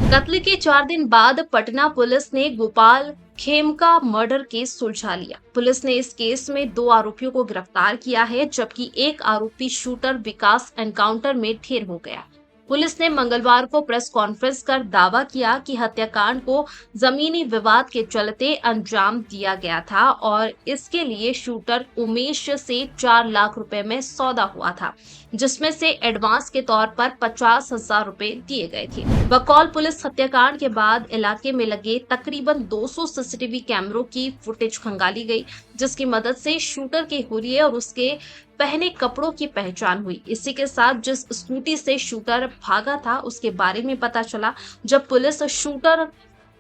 कत्ल के 4 दिन बाद पटना पुलिस ने गोपाल खेमका मर्डर केस सुलझा लिया। पुलिस ने इस केस में 2 आरोपियों को गिरफ्तार किया है, जबकि एक आरोपी शूटर विकास एनकाउंटर में ढेर हो गया। पुलिस ने मंगलवार को प्रेस कॉन्फ्रेंस कर दावा किया कि हत्याकांड को जमीनी विवाद के चलते अंजाम दिया गया था और इसके लिए शूटर उमेश से 4 लाख रुपए में सौदा हुआ था, जिसमें से एडवांस के तौर पर 50,000 रुपए दिए गए थे। बकौल पुलिस, हत्याकांड के बाद इलाके में लगे तकरीबन 200 सीसीटीवी कैमरों की फुटेज खंगाली गई, जिसकी मदद से शूटर के हुलिये और उसके पहने कपड़ों की पहचान हुई। इसी के साथ जिस स्कूटी से शूटर भागा था उसके बारे में पता चला। जब पुलिस शूटर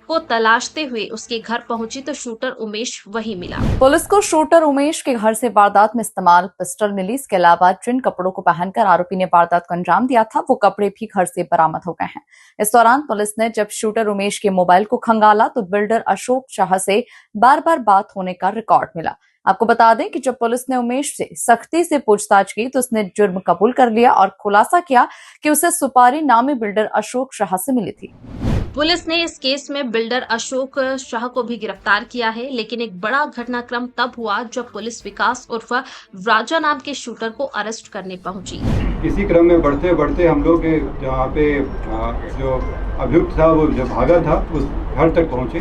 को तलाशते हुए उसके घर पहुंची तो शूटर उमेश वहीं मिला। पुलिस को शूटर उमेश के घर से वारदात में इस्तेमाल पिस्टल मिली। इसके अलावा जिन कपड़ों को पहनकर आरोपी ने वारदात को अंजाम दिया था वो कपड़े भी घर से बरामद हो गए हैं। इस दौरान पुलिस ने जब शूटर उमेश के मोबाइल को खंगाला तो बिल्डर अशोक शाह से बार बार बात होने का रिकॉर्ड मिला। आपको बता दें कि जब पुलिस ने उमेश से सख्ती से पूछताछ की तो उसने जुर्म कबूल कर लिया और खुलासा किया कि उसे सुपारी नामी बिल्डर अशोक शाह से मिली थी। पुलिस ने इस केस में बिल्डर अशोक शाह को भी गिरफ्तार किया है, लेकिन एक बड़ा घटनाक्रम तब हुआ जब पुलिस विकास उर्फ राजा नाम के शूटर को अरेस्ट करने पहुंची। इसी क्रम में बढ़ते बढ़ते हम लोग जहाँ पे जो अभियुक्त था वो जो भागा था उस घर तक पहुँचे।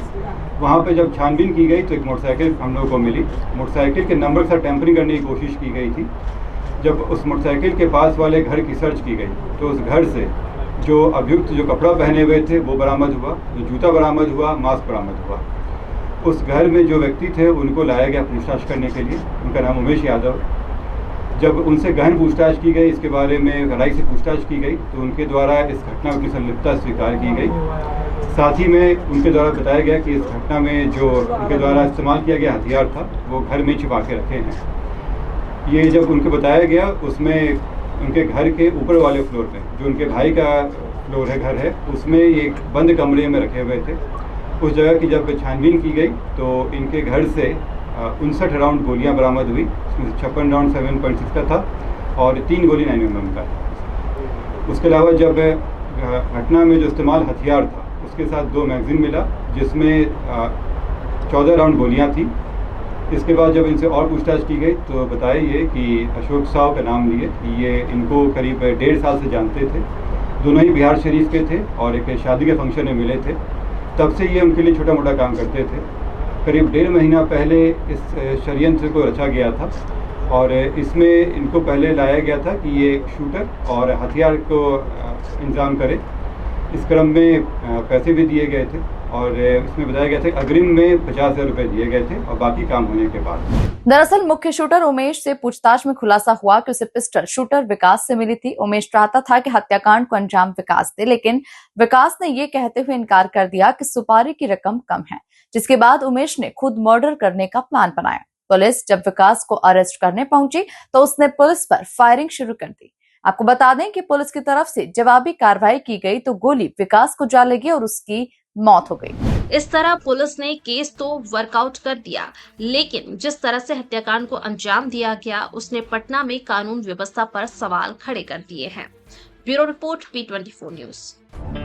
वहाँ पे जब छानबीन की गई तो एक मोटरसाइकिल हम लोग को मिली। मोटरसाइकिल के नंबर से टेम्परिंग करने की कोशिश की गई थी। जब उस मोटरसाइकिल के पास वाले घर की सर्च की गई तो उस घर से जो अभियुक्त जो कपड़ा पहने हुए थे वो बरामद हुआ, जो जूता बरामद हुआ, मास्क बरामद हुआ। उस घर में जो व्यक्ति थे उनको लाया गया पूछताछ करने के लिए। उनका नाम उमेश यादव। जब उनसे गहन पूछताछ की गई, इसके बारे में गहराई से पूछताछ की गई तो उनके द्वारा इस घटना की संलिप्तता स्वीकार की गई। साथ ही में उनके द्वारा बताया गया कि इस घटना में जो उनके द्वारा इस्तेमाल किया गया हथियार था वो घर में छिपा के रखे हैं। ये जब उनको बताया गया उसमें उनके घर के ऊपर वाले फ्लोर पे जो उनके भाई का फ्लोर है, घर है, उसमें एक बंद कमरे में रखे हुए थे। उस जगह की जब छानबीन की गई तो इनके घर से 59 राउंड गोलियां बरामद हुई। उसमें 56 राउंड 7.6 का था और 3 गोली 9mm का था। उसके अलावा जब घटना में जो इस्तेमाल हथियार था उसके साथ 2 मैगजीन मिला जिसमें 14 राउंड गोलियां थी। इसके बाद जब इनसे और पूछताछ की गई तो बताया ये कि अशोक साहु का नाम लिए कि ये इनको करीब 1.5 साल से जानते थे। दोनों ही बिहार शरीफ के थे और एक शादी के फंक्शन में मिले थे। तब से ये उनके लिए छोटा मोटा काम करते थे। करीब 1.5 महीना पहले इस षड्यंत्र को रचा गया था और इसमें इनको पहले लाया गया था कि ये शूटर और हथियार को इंतजाम करे। इस क्रम में पैसे भी दिए गए थे और इसमें बताया गया था कि अग्रिम में 50,000 रुपए दिए गए थे और बाकी काम होने के बाद। दरअसल मुख्य शूटर उमेश से पूछताछ में खुलासा हुआ कि उसे पिस्टल शूटर विकास से मिली थी। उमेश चाहता था कि हत्याकांड को अंजाम विकास दे, लेकिन विकास ने ये कहते हुए इनकार कर दिया कि सुपारी की रकम कम है, जिसके बाद उमेश ने खुद मर्डर करने का प्लान बनाया। पुलिस जब विकास को अरेस्ट करने पहुंची तो उसने पुलिस पर फायरिंग शुरू कर दी। आपको बता दें कि पुलिस की तरफ से जवाबी कार्रवाई की गई तो गोली विकास को जा लगी और उसकी मौत हो गई। इस तरह पुलिस ने केस तो वर्कआउट कर दिया, लेकिन जिस तरह से हत्याकांड को अंजाम दिया गया उसने पटना में कानून व्यवस्था पर सवाल खड़े कर दिए हैं। Bureau report P24 news.